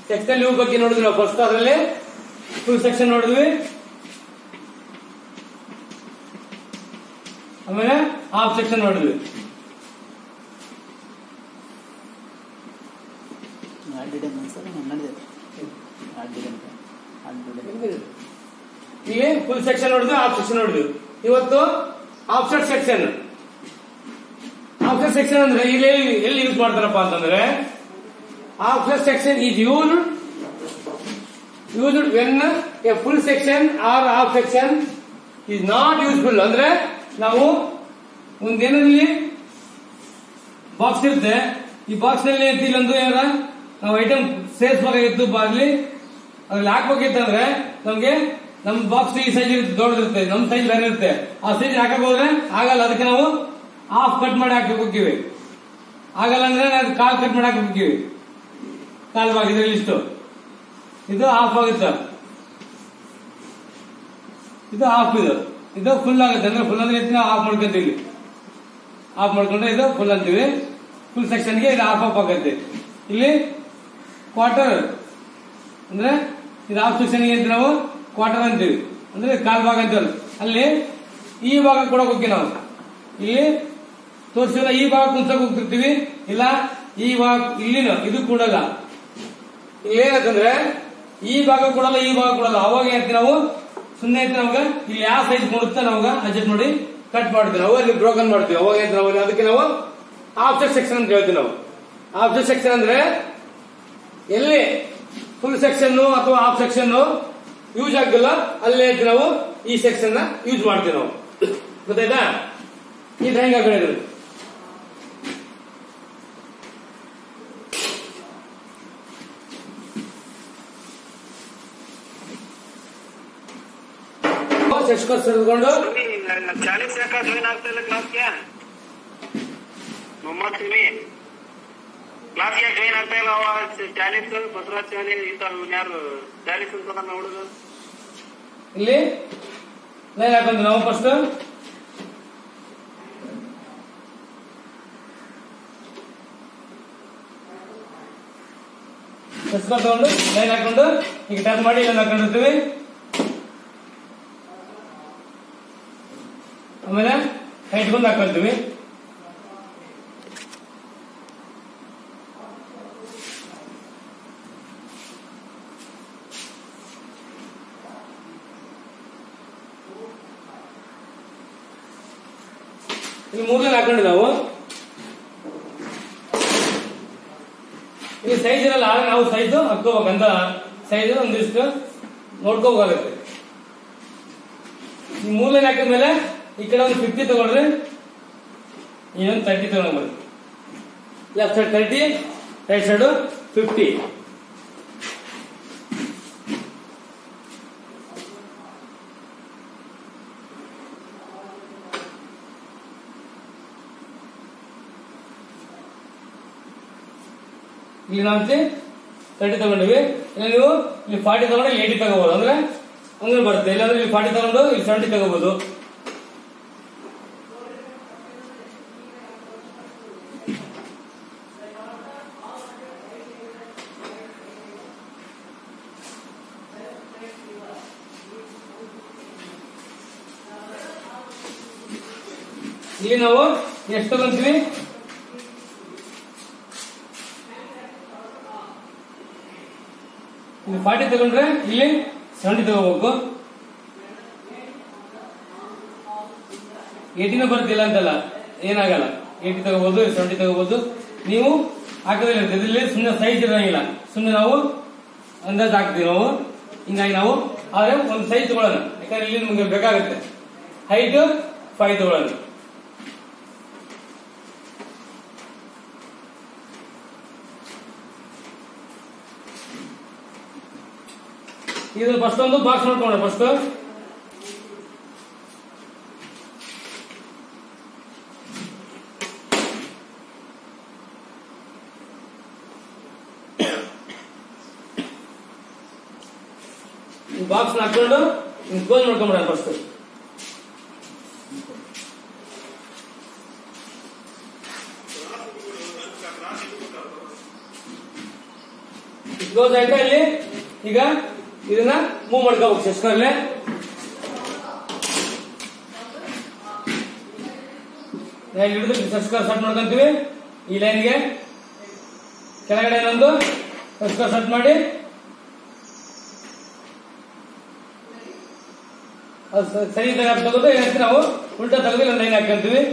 Section you ಬಗ್ಗೆ ನೋಡಿದ್ವಿ ನಾವು ಫಸ್ಟ್. ಅದರಲ್ಲಿ ಫುಲ್ ಸೆಕ್ಷನ್ ನೋಡಿದ್ವಿ, ಆಮೇಲೆ ಹಾಫ್ ಸೆಕ್ಷನ್ ನೋಡಿದ್ವಿ. ಇಲ್ಲಿ ಫುಲ್ ಸೆಕ್ಷನ್ ನೋಡಿದ್ವಿ, ಹಾಫ್ ಸೆಕ್ಷನ್ ನೋಡಿದ್ವಿ. ಇವತ್ತು ಆಫ್ಸೆಟ್ ಸೆಕ್ಷನ್. ಆಫ್ಸೆಟ್ ಸೆಕ್ಷನ್ ಅಂದ್ರೆ ಇಲ್ಲಿ ಎಲ್ಲಿ ಯೂಸ್ ಮಾಡ್ತಾರಪ್ಪ ಅಂತಂದ್ರೆ, offset section is used when a full section or half section is not useful. ಅಂದ್ರೆ ನಾವು ಒಂದೇನಲ್ಲಿ ಬಾಕ್ಸ್ ಇರುತ್ತೆ, ಈ ಬಾಕ್ಸ್ ನಲ್ಲಿ ಇಲ್ಲೊಂದು ಏನಾರ ನಾವು ಐಟಮ್ ಸೇರಿಸಬೇಕಾಗಿತ್ತು, ಬಾಗ್ಲಿ ಅದ್ರಲ್ಲಿ ಹಾಕ್ಬೇಕಿತ್ತು ಅಂದ್ರೆ ನಮ್ಗೆ ನಮ್ ಬಾಕ್ಸ್ ಈ ಸೈಜ್ ಇರುತ್ತೆ, ದೊಡ್ಡದಿರುತ್ತೆ, ನಮ್ ಸೈಜ್ ಬೇರೆ ಇರುತ್ತೆ. ಆ ಸೈಜ್ ಹಾಕಕ್ ಹೋದ್ರೆ ಆಗಲ್ಲ, ಅದಕ್ಕೆ ನಾವು ಹಾಫ್ ಕಟ್ ಮಾಡಿ ಹಾಕಿ ಹೋಗ್ತೀವಿ. ಆಗಲ್ಲ ಅಂದ್ರೆ ಕಾಲ್ ಕಟ್ ಮಾಡಿ ಹಾಕಿ ಹೋಗ್ತೀವಿ. ಕಾಲ್ ಭಾಗ ಇದ್ರಲ್ಲಿ ಇಷ್ಟು, ಇದು ಹಾಫ್ ಆಗುತ್ತೆ, ಇದು ಹಾಫ್, ಇದು ಫುಲ್ ಆಗುತ್ತೆ. ಅಂದ್ರೆ ಫುಲ್ ಅಂದ್ರೆ ನಾವು ಹಾಫ್ ಮಾಡ್ಕೊಂತೀವಿ, ಹಾಫ್ ಮಾಡ್ಕೊಂಡ್ರೆ ಇದು ಫುಲ್ ಅಂತೀವಿ. ಫುಲ್ ಸೆಕ್ಷನ್ಗೆ ಇದು ಹಾಫ್ ಆಫ್ ಆಗುತ್ತೆ. ಇಲ್ಲಿ ಕ್ವಾರ್ಟರ್ ಅಂದ್ರೆ ಇದು ಹಾಫ್ ಸೆಕ್ಷನ್ಗೆ ಅಂತ ನಾವು ಕ್ವಾರ್ಟರ್ ಅಂತೀವಿ, ಅಂದ್ರೆ ಕಾಲ್ ಭಾಗ ಅಂತೀವಿ. ಅಲ್ಲಿ ಈ ಭಾಗ ಕೊಡಕ್ ಹೋಗ್ತೀವಿ ನಾವು. ಇಲ್ಲಿ ತೋರಿಸಿದ್ರೆ ಈ ಭಾಗ ಕುಂಚಕ್ ಹೋಗ್ತಿರ್ತೀವಿ, ಇಲ್ಲ ಈ ಭಾಗ ಇಲ್ಲಿನ ಇದು ಕೊಡಲ್ಲ. ಇಲ್ಲಿ ಏನಂತಂದ್ರೆ ಈ ಭಾಗ ಕೊಡಲ್ಲ, ಈ ಭಾಗ ಕೊಡಲ್ಲ. ಅವಾಗ ಹೇಳ್ತೀವಿ ನಾವು ಸುಮ್ಮನೆ ಐತೆ ನಮ್ಗೆ ಇಲ್ಲಿ ಯಾವ ಸೈಜ್ ಕೊಡುತ್ತೆ ನಮ್ಗೆ ಅಡ್ಜಸ್ಟ್ ಮಾಡಿ ಕಟ್ ಮಾಡ್ತೀವಿ ನಾವು, ಅಲ್ಲಿ ಬ್ರೋಕನ್ ಮಾಡ್ತೀವಿ. ಅವಾಗ ಹೇಳ್ತೀವಿ ನಾವು, ಅದಕ್ಕೆ ನಾವು ಆಫ್ಸೆಟ್ ಸೆಕ್ಷನ್ ಅಂತ ಹೇಳ್ತೀವಿ ನಾವು. ಆಫ್ಸೆಟ್ ಸೆಕ್ಷನ್ ಅಂದ್ರೆ ಎಲ್ಲಿ ಫುಲ್ ಸೆಕ್ಷನ್ ಅಥವಾ ಹಾಫ್ ಸೆಕ್ಷನ್ ಯೂಸ್ ಆಗಿಲ್ಲ ಅಲ್ಲೇ ನಾವು ಈ ಸೆಕ್ಷನ್ ನ ಯೂಸ್ ಮಾಡ್ತೀವಿ ನಾವು. ಗೊತ್ತಾಯ್ತಾ? ಈ ಡ್ರಾಯಿಂಗ್ ಹಾಕಿದ್ರು ಸೆಡ್ಕೊಂಡು ಚಾಲೀಸ್ ಯಾಕೆ ಜಾಯಿನ್ ಆಗ್ತಾ ಇಲ್ಲ ಕ್ಲಾಸ್ಗೆ? ಮೊಹಮ್ಮದ್ ಸುನಿ ಕ್ಲಾಸ್ಗೆ ಜಾಯಿನ್ ಆಗ್ತಾ ಇಲ್ಲ. ಅವ ಚಾಲೀಸ್ ಬಸವರಾಜ್ ಚಾಲಿ ಯಾರು ಚಾಲೀಸ್ ಅಂತ ನಮ್ಮ ಹುಡುಗ ಇಲ್ಲಿ ಲೈನ್ ಹಾಕೊಂಡು ನಾವು ಫಸ್ಟ್ ತಗೊಂಡು ಲೈನ್ ಹಾಕೊಂಡು ಈಗ ಟಚ್ ಮಾಡಿ ಲೈನ್ ಹಾಕೊಂಡಿರ್ತೀವಿ. ಆಮೇಲೆ ಹೈಟ್ ಬಂದು ಹಾಕೊಳ್ತೀವಿ. ಇಲ್ಲಿ ಮೂರನೇ ಹಾಕೊಂಡು ನಾವು ಇಲ್ಲಿ ಸೈಜ್ ಇರಲ್ಲ, ಆದ್ರೆ ನಾವು ಸೈಜ್ ಹಾಕೋಬೇಕಂತ ಸೈಜ್ ಒಂದಿಷ್ಟು ನೋಡ್ಕೋಬೇಕಾಗುತ್ತೆ. ಈ ಮೂರನೇ ಹಾಕಿದ್ಮೇಲೆ ಈ ಕಡೆ ಒಂದು 50 ತಗೊಳ್ರಿ, ಇನ್ನೊಂದು 30 ತಗೊಂಡ್ಬರ್ರಿ. Left side 30, right side 50. ಇಲ್ಲಿ ನಾವು 30 ತಗೊಂಡಿವಿ. ಇಲ್ಲ ನೀವು ಇಲ್ಲಿ 40 ತಗೊಂಡು 80 ತಗೋಬಹುದು, ಅಂದ್ರೆ ಹಂಗೆ ಬರುತ್ತೆ. ಇಲ್ಲಾಂದ್ರೆ ಇಲ್ಲಿ 40 ತಗೊಂಡು ಇಲ್ಲಿ 70 ತಗೋಬಹುದು. ಇಲ್ಲಿ ನಾವು ಎಷ್ಟು ತಗೊಂತೀವಿ? ಇಲ್ಲಿ 40 ತಗೊಂಡ್ರೆ ಇಲ್ಲಿ 70 ತಗೋಬೇಕು. 80 ಬರ್ತಿಲ್ಲ ಅಂತಲ್ಲ, ಏನಾಗಲ್ಲ. 80 ತಗೋಬಹುದು, 70 ತಗೋಬಹುದು. ನೀವು ಹಾಕೋದಿಲ್ಲ, ಇಲ್ಲಿ ಸುಮ್ಮನೆ ಸೈಜ್ ಇರಂಗಿಲ್ಲ, ಸುಮ್ಮನೆ ನಾವು ಅಂದಾಜ್ ಹಾಕ್ತೀವಿ ನಾವು. ಹಿಂಗಾಗಿ ನಾವು ಆದ್ರೆ ಒಂದು ಸೈಜ್ ತಗೊಳ್ಳೋಣ, ಯಾಕಂದ್ರೆ ಇಲ್ಲಿ ನಮ್ಗೆ ಬೇಕಾಗುತ್ತೆ. ಹೈಟ್ 5 ತಗೊಳ್ಳೋಣ. ಇದು ಫಸ್ಟ್ ಒಂದು ಬಾಕ್ಸ್ ಮಾಡ್ಕೊಂಡ. ಫಸ್ಟ್ ಬಾಕ್ಸ್ ಹಾಕೊಂಡು ಕ್ಲೋಸ್ ಮಾಡ್ಕೊಂಡ್ಬಿಡ. ಫಸ್ಟ್ ಕ್ಲೋಸ್ ಆಯ್ತಾ ಇಲ್ಲಿ. ಈಗ ಇದನ್ನ ಮೂವ್ ಮಾಡ್ಕೋಬೇಕು ಶಸ್ಕರ್ಲೆ. ಹಿಡಿದು ಶಸ್ಕರ್ ಸೆಟ್ ಮಾಡ್ಕೊಂತೀವಿ. ಈ ಲೈನ್ಗೆ ಕೆಳಗಡೆ ಇನ್ನೊಂದು ಶಸ್ಕರ್ ಸೆಟ್ ಮಾಡಿ ಸರಿ ತೆಗೆದು ಏನಕ್ಕೆ ನಾವು ಉಲ್ಟಾ ತೆಗೆದು ಒಂದು ಲೈನ್ ಹಾಕೊಂತೀವಿ.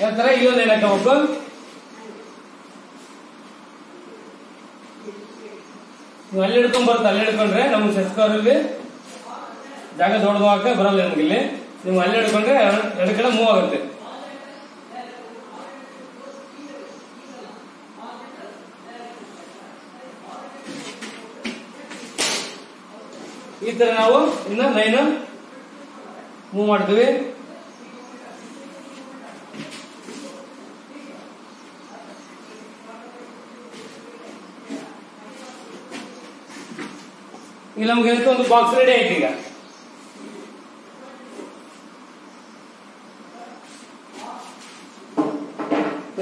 ನಂತರ ಇಲ್ಲೊಂದು ಲೈನ್ ಹಾಕಬೇಕು. ನೀವು ಅಲ್ಲಿ ಹಿಡ್ಕೊಂಡ್ ಬರುತ್ತೆ. ಅಲ್ಲಿ ಹಿಡ್ಕೊಂಡ್ರೆ ನಮ್ಗೆ ಶಸ್ಕರಲ್ಲಿ ಜಾಗ ದೊಡ್ಡದು ಹಾಕ ಬರಲ್ಲ ನಮ್ಗೆ. ಇಲ್ಲಿ ನೀವು ಅಲ್ಲಿ ಹಿಡ್ಕೊಂಡ್ರೆ ಎರಡು ಕಡೆ ಮೂವ್ ಆಗುತ್ತೆ. ಈ ತರ ನಾವು ಇನ್ನ ಲೈನ್ ಮೂವ್ ಮಾಡ್ತೀವಿ. ಈಗ ನಮ್ಗೆ ಒಂದು ಬಾಕ್ಸ್ ರೆಡಿ ಆಯ್ತು. ಈಗ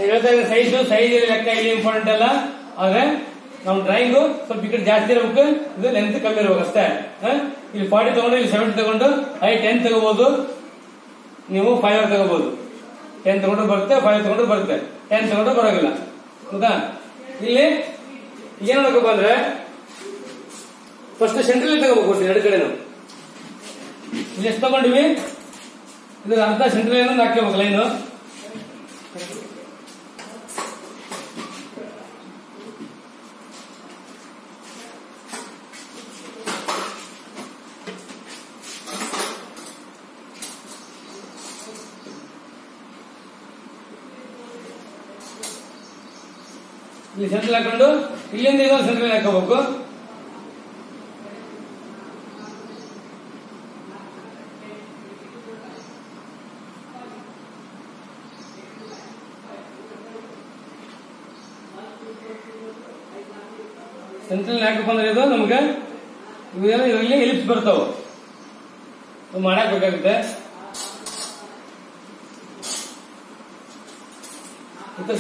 ಹೇಳ್ತಾ ಇದ್ದ ಸೈಜ್ ಲೆಕ್ಕ ಇಲ್ಲಿ ಇಂಪಾರ್ಟೆಂಟ್ ಅಲ್ಲ. ಆದ್ರೆ ನಮ್ ಡ್ರಾಯಿಂಗ್ ಸ್ವಲ್ಪ ಈ ಕಡೆ ಜಾಸ್ತಿ ಇರಬೇಕು, ಇದು ಲೆಂತ್ ಕಮ್ಮಿ ಇರಬೇಕು ಅಷ್ಟೇ. ಇಲ್ಲಿ 40 ತಗೊಂಡು ಇಲ್ಲಿ 70 ತಗೊಂಡು 10 ತಗೋಬಹುದು. ನೀವು 5 ತಗೋಬಹುದು. 10 ತಗೊಂಡ್ರು ಬರುತ್ತೆ, 5 ತಗೊಂಡ್ರು ಬರುತ್ತೆ, 10 ತಗೊಂಡ್ರು ಬರೋದಿಲ್ಲ. ಹೌದಾ? ಇಲ್ಲಿ ಏನ್ ನೋಡಬೇಕು ಅಂದ್ರೆ ಫಸ್ಟ್ ಸೆಂಟ್ರಲ್ ತಗೋಬೇಕು. ಎರಡು ಕಡೆನು ಇಲ್ಲಿ ಎಷ್ಟು ತಗೊಂಡಿವಿ, ಇದು ಅರ್ಧ ಸೆಂಟ್ರಲ್ ಏನೋ ಹಾಕಬೇಕು ಲೈನು. ಇಲ್ಲಿ ಸೆಂಟ್ರಲ್ ಹಾಕೊಂಡು ಇಲ್ಲಿಂದ ಇದೊಂದು ಸೆಂಟ್ರಲ್ ಹಾಕೋಬೇಕು. ಸೆಂಟ್ರಲ್ ಹಾಕಪ್ಪ ಅಂದ್ರೆ ಇದು ನಮ್ಗೆ ಇವೆಲ್ಲ ಇದರಲ್ಲಿ ಎಲಿಪ್ಸ್ ಬರ್ತಾವ, ಮಾಡಕ್ ಬೇಕಾಗುತ್ತೆ.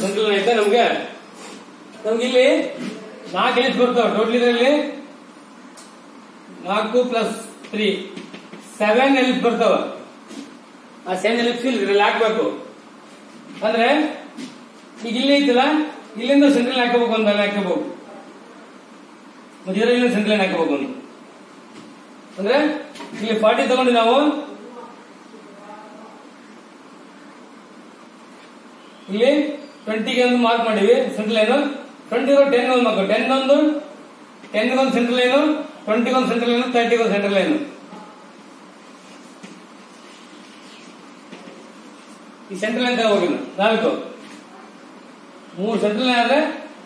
ಸೆಂಟ್ರಲ್ ಆಯ್ತಾ ನಮ್ಗೆ ಇಲ್ಲಿ 4 ಎಲಿಪ್ಸ್ ಬರ್ತಾವ ಟೋಟಲ್. ಇದರಲ್ಲಿ 4 + 3 7 ಎಲಿಪ್ಸ್ ಬರ್ತಾವ. ಆ 7 ಎಲಿಪ್ಸ್ ಇಲ್ಲಿ ಹಾಕ್ಬೇಕು. ಅಂದ್ರೆ ಈಗ ಇಲ್ಲಿ ಐತಲ್ಲ, ಇಲ್ಲಿಂದ ಸೆಂಟ್ರಲ್ ಹಾಕಬೇಕು, ಒಂದು ಲೈನ್ ಹಾಕಬೇಕು. ಇದರಲ್ಲಿ ಸೆಂಟ್ರಲ್ ಲೈನ್ ಹಾಕಬೇಕು. ಅಂದ್ರೆ ಇಲ್ಲಿ 40 ತಗೊಂಡು ನಾವು ಇಲ್ಲಿ 20ಗೆ ಒಂದು ಮಾರ್ಕ್ ಮಾಡಿವಿ ಸೆಂಟ್ರಲ್ ಲೈನು. 20 10 ಒಂದು ಮಾರ್ಕ್, 10 ಒಂದು ಸೆಂಟ್ರಲ್ ಲೈನು, 20 ಒಂದು ಸೆಂಟ್ರಲ್ ಲೈನು, 30 ಒಂದು ಸೆಂಟ್ರಲ್ ಲೈನು. ಈ ಸೆಂಟ್ರಲ್ ಲೈನ್ ತಗೋಬೇಕು. 3 ಸೆಂಟ್ರಲ್ ಲೈನ್ ಆದ್ರೆ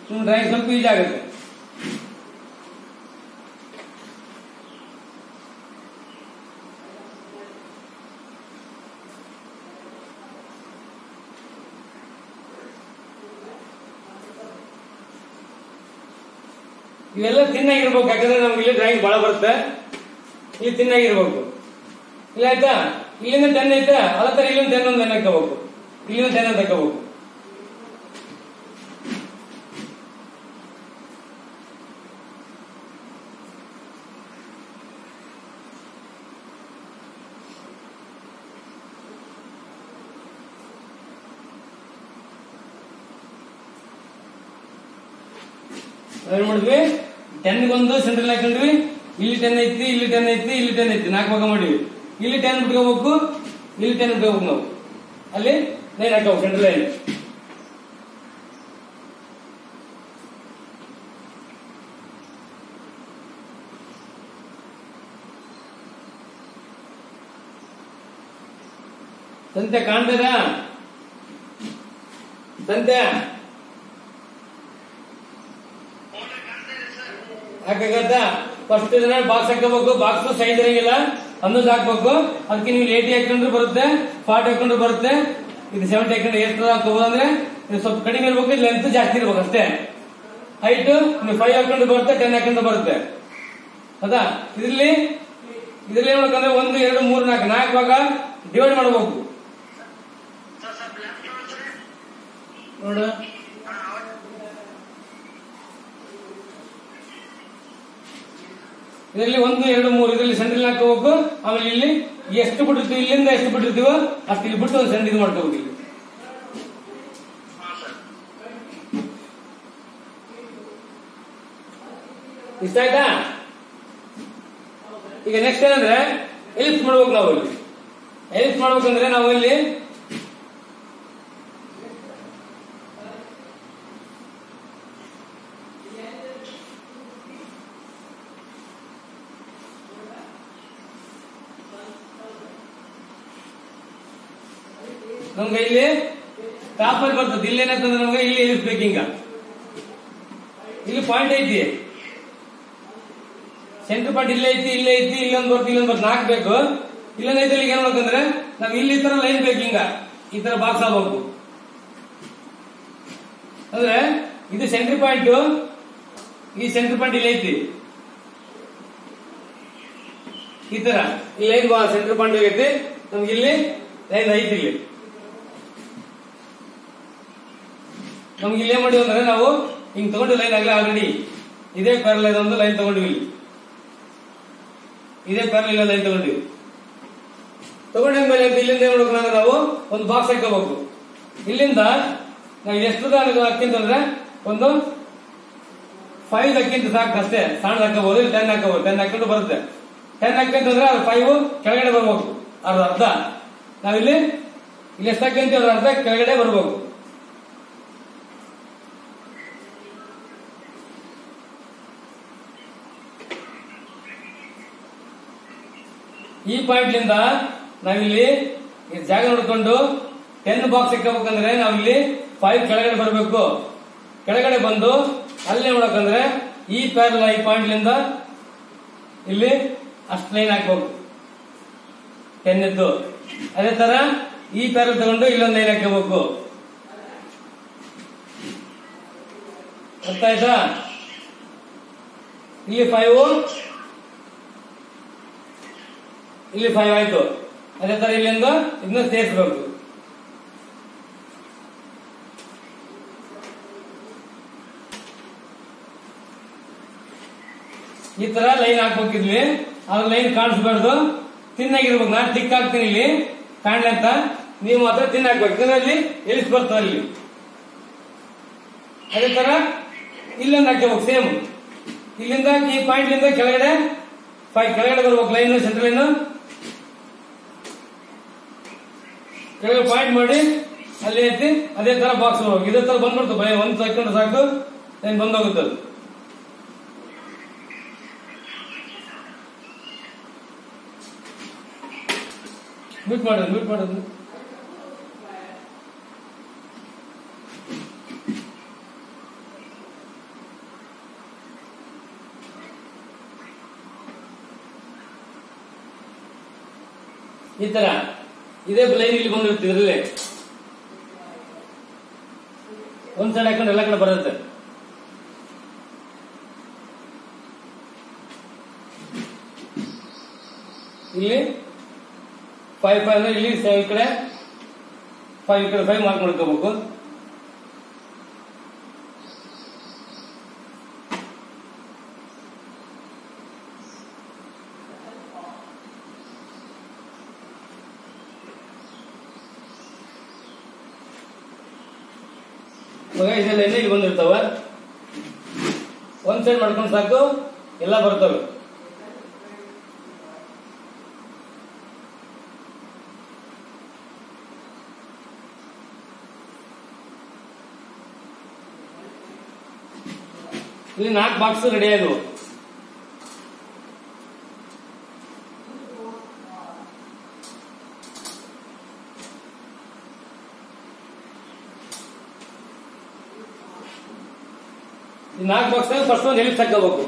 ನಿಮ್ ಡ್ರಾಯಿಂಗ್ ಸ್ವಲ್ಪ ಈಜಿ ಆಗುತ್ತೆ. ಇವೆಲ್ಲ ತಿನ್ನಾಗಿರ್ಬೇಕು, ಯಾಕಂದ್ರೆ ನಮ್ಗೆ ಇಲ್ಲಿ ಡ್ರಾಯಿಂಗ್ ಬಹಳ ಬರುತ್ತೆ. ಇಲ್ಲಿ ತಿನ್ನಾಗಿರ್ಬೇಕು. ಇಲ್ಲ ಆಯ್ತಾ, ಇಲ್ಲಿಂದ 10 ಐತೆ, ಅದೇ ತರ ಇಲ್ಲಿಂದ 10 ಒಂದು ಹಾಕಬೇಕು, ಇಲ್ಲಿಂದ 10 ಅಂತ ಹಾಕಬೇಕು. ಏನ್ ಮಾಡಿದ್ವಿ, 10 ಒಂದು ಸೆಂಟ್ರಲ್ ಹಾಕೊಂಡ್ವಿ. ಇಲ್ಲಿ 10 ಐತಿ, ಇಲ್ಲಿ 10 ಐತಿ, ಇಲ್ಲಿ 10 ಐತಿ, 4 ಭಾಗ ಮಾಡಿವಿ. ಇಲ್ಲಿ 10 ಬಿಟ್ಕೋಬೇಕು, ಇಲ್ಲಿ 10 ಬಿಟ್ಕೋಬೇಕು. ನಾವು ಅಲ್ಲಿ ಲೈನ್ ಹಾಕೋಬೇಕು, ಸೆಂಟ್ರಲ್ ಲೈನ್. ಸಂತೆ ಕಾಣ್ತದ? ಸಂತೆ ಹಾಕಾಗತ್ತ. ಫಸ್ಟ್ ಇದನ್ನ ಬಾಕ್ಸ್ ಹಾಕಬೇಕು. ಬಾಕ್ಸ್ ಸೈಜ್ ಇರಂಗಿಲ್ಲ, ಅನ್ನೋದು ಹಾಕ್ಬೇಕು. ಅದಕ್ಕೆ ನೀವು 80 ಹಾಕೊಂಡ್ರು ಬರುತ್ತೆ, 40 ಹಾಕೊಂಡ್ರು ಬರುತ್ತೆ. ಇದು 70 ಹಾಕೊಂಡ್ರೆ ಎಷ್ಟು ಹಾಕೋಬಹುದು ಅಂದ್ರೆ ಇದು ಸ್ವಲ್ಪ ಕಡಿಮೆ ಇರ್ಬೇಕು, ಲೆಂತ್ ಜಾಸ್ತಿ ಇರ್ಬೇಕು ಅಷ್ಟೇ. ಹೈಟ್ ನೀವು 5 ಹಾಕೊಂಡ್ರು ಬರುತ್ತೆ, 10 ಹಾಕೊಂಡ್ರು ಬರುತ್ತೆ. ಹೌದಾ? ಇದರಲ್ಲಿ ನೋಡಕಂದ್ರೆ 1 2 3 4 4 ಭಾಗ ಡಿವೈಡ್ ಮಾಡಬೇಕು ನೋಡ. ಇದರಲ್ಲಿ 1 2 3 ಇದರಲ್ಲಿ ಸೆಂಟ್ರಲ್ ಹಾಕೋಬೇಕು. ಆಮೇಲೆ ಇಲ್ಲಿ ಎಷ್ಟು ಬಿಟ್ಟಿರ್ತೀವಿ, ಇಲ್ಲಿಂದ ಎಷ್ಟು ಬಿಟ್ಟಿರ್ತೀವೋ ಅಷ್ಟು ಇಲ್ಲಿ ಬಿಟ್ಟು ಒಂದು ಸೆಂಡ್ ಇದು ಮಾಡ್ಕೋಬೇಕು. ಇಲ್ಲಿ ಇಷ್ಟ ಆಯ್ತಾ? ಈಗ ನೆಕ್ಸ್ಟ್ ಏನಂದ್ರೆ ಎಲಿಪ್ಸ್ ಮಾಡ್ಬೇಕು. ನಾವು ಇಲ್ಲಿ ಎಲಿಪ್ಸ್ ಮಾಡ್ಬೇಕಂದ್ರೆ ನಾವು ಇಲ್ಲಿ ನಮ್ಗೆ ಇಲ್ಲಿ ಟಾಪ್ ಅಲ್ಲಿ ಬರ್ತದೆ. ಇಲ್ಲಿ ಏನಾಗ್ತಂದ್ರೆ ನಮ್ಗೆ ಇಲ್ಲಿ ಎಲಿಪ್ಸ್ ಬೇಕು. ಹಿಂಗ ಇಲ್ಲಿ ಪಾಯಿಂಟ್ ಐತಿ, ಸೆಂಟರ್ ಪಾಯಿಂಟ್ ಇಲ್ಲೇ ಐತಿ, ಇಲ್ಲೇ ಐತಿ, ಇಲ್ಲೊಂದು ಬರ್ತಿ, ಇಲ್ಲೊಂದು ಬರ್ತಿ, 4 ಬೇಕು. ಇಲ್ಲೊಂದೈತಿ. ಈಗ ಏನ್ ಮಾಡ್ಬೇಕಂದ್ರೆ ನಾವ್ ಇಲ್ಲಿ ಈ ತರ ಲೈನ್ ಬೇಕು. ಹಿಂಗ ಈ ತರ ಬಾಕ್ಸ್ ಆಗ್ಬೇಕು. ಅಂದ್ರೆ ಇದು ಸೆಂಟರ್ ಪಾಯಿಂಟ್, ಈ ಸೆಂಟರ್ ಪಾಯಿಂಟ್ ಇಲ್ಲಿ ಐತಿ. ಈ ತರ ಈ ಲೈನ್ ಸೆಂಟರ್ ಪಾಯಿಂಟ್ ಆಗೈತಿ. ನಮ್ಗೆ ಇಲ್ಲಿ ಲೈನ್ ಐತಿ. ಇಲ್ಲಿ ನಮ್ಗೆ ಇಲ್ಲಿ ಏನ್ ಮಾಡಿವಿ ಅಂದ್ರೆ ನಾವು ಹಿಂಗ್ ತಗೊಂಡು ಲೈನ್ ಆಗಲಿ. ಆಲ್ರೆಡಿ ಇದೇ ಪ್ಯಾರಲಲ್ ಒಂದು ಲೈನ್ ತಗೊಂಡಿವಿ. ಇದೇ ಪ್ಯಾರಲಲ್ ಲೈನ್ ತಗೊಂಡಿವಿ. ತಗೊಂಡಾದ್ಮೇಲೆ ಇಲ್ಲಿಂದ ಏನ್ ಮಾಡ್ಬೇಕು ಅಂದ್ರೆ ನಾವು ಒಂದು ಬಾಕ್ಸ್ ಹಾಕೋಬೇಕು. ಇಲ್ಲಿಂದ ನಾವು ಎಷ್ಟು ಹಾಕಿಂತಂದ್ರೆ ಒಂದು 5 ಹಾಕಿಂತ ಸಾಕು ಅಷ್ಟೇ. ಸಣ್ಣ ಹಾಕೋಬಹುದು, 10 ಹಾಕೋಬಹುದು. 10 ಹಾಕೊಂಡು ಬರುತ್ತೆ. 10 ಹಾಕಿಂತಂದ್ರೆ ಅದು 5 ಕೆಳಗಡೆ ಬರ್ಬೇಕು. ಅರ್ಧ ನಾವಿಲ್ಲಿ ಎಷ್ಟು ಹಾಕಿಂತೀವಿ ಅದ್ರ ಅರ್ಧ ಕೆಳಗಡೆ ಬರ್ಬೇಕು. ಈ ಪಾಯಿಂಟ್ ಲಿಂದ ನಾವಿಲ್ಲಿ ಜಾಗ ನೋಡ್ಕೊಂಡು 10 ಬಾಕ್ಸ್ ಹಾಕಬೇಕಂದ್ರೆ ನಾವಿಲ್ಲಿ 5 ಕೆಳಗಡೆ ಬರಬೇಕು. ಕೆಳಗಡೆ ಬಂದು ಅಲ್ಲೇ ನೋಡಕಂದ್ರೆ ಈ ಪ್ಯಾರಲಲ್ ಈ ಪಾಯಿಂಟ್ ಲಿಂದ ಇಲ್ಲಿ ಅಷ್ಟು ಲೈನ್ ಹಾಕ್ಬೇಕು 10 ಇದ್ದು. ಅದೇ ತರ ಈ ಪ್ಯಾರಲಲ್ ತಗೊಂಡು ಇಲ್ಲೊಂದು ಲೈನ್ ಹಾಕಬೇಕು. ಅರ್ಥ ಆಯ್ತಾ? ಇಲ್ಲಿ 5, ಇಲ್ಲಿ 5 ಆಯ್ತು. ಅದೇ ತರ ಇಲ್ಲಿಂದ ಇದನ್ನ ಸೇರಿಸಬೇಕು. ಈ ತರ ಲೈನ್ ಹಾಕ್ಬೇಕಿದ್ವಿ. ಅದ್ರ ಲೈನ್ ಕಾಣಿಸ್ಬಾರ್ದು, ತಿನ್ನಾಗಿರ್ಬೇಕು. ನಾನು ಟಿಕ್ ಹಾಕ್ತೀನಿ ಇಲ್ಲಿ ಕಾಣ್ಲಿ ಅಂತ, ನೀವು ಮಾತ್ರ ತಿನ್ನ ಹಾಕ್ಬೇಕು. ಅಲ್ಲಿ ಎಲಿಸ್ ಬರ್ತದೆ ಅಲ್ಲಿ. ಅದೇ ತರ ಇಲ್ಲೊಂದು ಹಾಕ್ಬೇಕು ಸೇಮ್. ಇಲ್ಲಿಂದ ಈ ಪಾಯಿಂಟ್ ಲಿಂದ ಕೆಳಗಡೆ 5 ಕೆಳಗಡೆ ಬರ್ಬೇಕು. ಲೈನ್ ಸೆಂಟ್ರಲ್ ಲೈನ್ ಕೆಳಗೆ ಪಾಯಿಂಟ್ ಮಾಡಿ ಅಲ್ಲಿ ಐತಿ. ಅದೇ ತರ ಬಾಕ್ಸ್ ಹೋಗಿ ಇದೇ ತರ ಬಂದ್ಬಿಡ್ತು. ಬರೀ 1 ಸೆಕೆಂಡ್ ಸಾಕು, ಲೈನ್ ಬಂದೋಗುತ್ತೆ. ಮ್ಯೂಟ್ ಮಾಡೋದು ಈ ತರ ಇದೇ ಲೈನ್ ಇಲ್ಲಿ ಬಂದಿರುತ್ತೆ. ಇದರಲ್ಲಿ ಒಂದ್ ಸೈಡ್ ಹಾಕೊಂಡು ಎಲ್ಲ ಕಡೆ ಬರುತ್ತೆ. ಇಲ್ಲಿ 5 ಅಂದ್ರೆ ಇಲ್ಲಿ ಈ ಕಡೆ 5 ಈ ಕಡೆ 5 ಮಾರ್ಕ್ ಮಾಡ್ಕೋಬೇಕು. ಇದೆಲ್ಲ ಇಲ್ಲಿ ಬಂದಿರ್ತಾವ. ಒಂದ್ ಸೈಡ್ ಮಾಡ್ಕೊಂಡು ಸಾಕು, ಎಲ್ಲ ಬರ್ತವೆ. ಇಲ್ಲಿ 4 ಬಾಕ್ಸ್ ರೆಡಿ ಆದವು. ಈ 4 ಬಾಕ್ಸ್ ಫಸ್ಟ್ ಒಂದು ಎಲಿಪ್ಸ್ ಹಾಕಬೇಕು.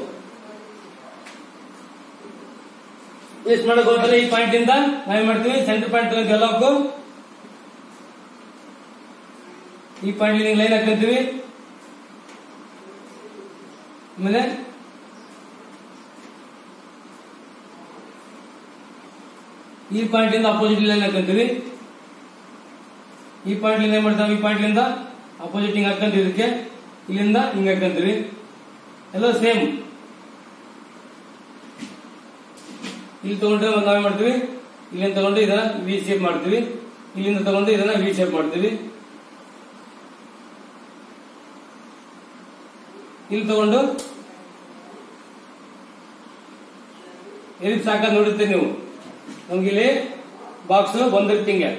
ಎಲಿಪ್ಸ್ ಮಾಡಕ್ ಹೋದ್ರೆ ಈ ಪಾಯಿಂಟ್ ಇಂದ ನಾವೇನ್ ಮಾಡ್ತೀವಿ, ಸೆಂಟರ್ ಪಾಯಿಂಟ್ ಎಲ್ಲಕ್ಕೂ ಈ ಪಾಯಿಂಟ್ ಲೈನ್ ಹಾಕಂತೀವಿ. ಆಮೇಲೆ ಈ ಪಾಯಿಂಟ್ ಇಂದ ಅಪೋಸಿಟ್ ಲೈನ್ ಹಾಕಂತೀವಿ. ಈ ಪಾಯಿಂಟ್ ಏನ್ ಮಾಡ್ತಾವೆ, ಈ ಪಾಯಿಂಟ್ ಇಂದ ಅಪೋಸಿಟ್ ಹಿಂಗ್ ಹಾಕಂತೀವಿ, ಇದಕ್ಕೆ ಇಲ್ಲಿಂದ ಹಿಂಗ್ ಹಾಕಂತೀವಿ, ಎಲ್ಲ ಸೇಮ್. ಇಲ್ಲಿ ತಗೊಂಡ್ರೆ ನಾವೇನ್ ಮಾಡ್ತೀವಿ, ಇಲ್ಲಿಂದ ತಗೊಂಡು ಇದನ್ನ ವಿ ಶೇಪ್ ಮಾಡ್ತೀವಿ, ಇಲ್ಲಿಂದ ತಗೊಂಡು ಇದನ್ನ ವಿ ಶೇಪ್ ಮಾಡ್ತೀವಿ, ಇಲ್ಲಿ ತಗೊಂಡು ಎಲ್ಲಿ ಸಾಕಾದ್ ನೋಡುತ್ತೀರಿ ನೀವು. ನಮ್ಗೆ ಇಲ್ಲಿ ಬಾಕ್ಸ್ ಬಂದಿರುತ್ತೆ ಹಿಂಗೆ.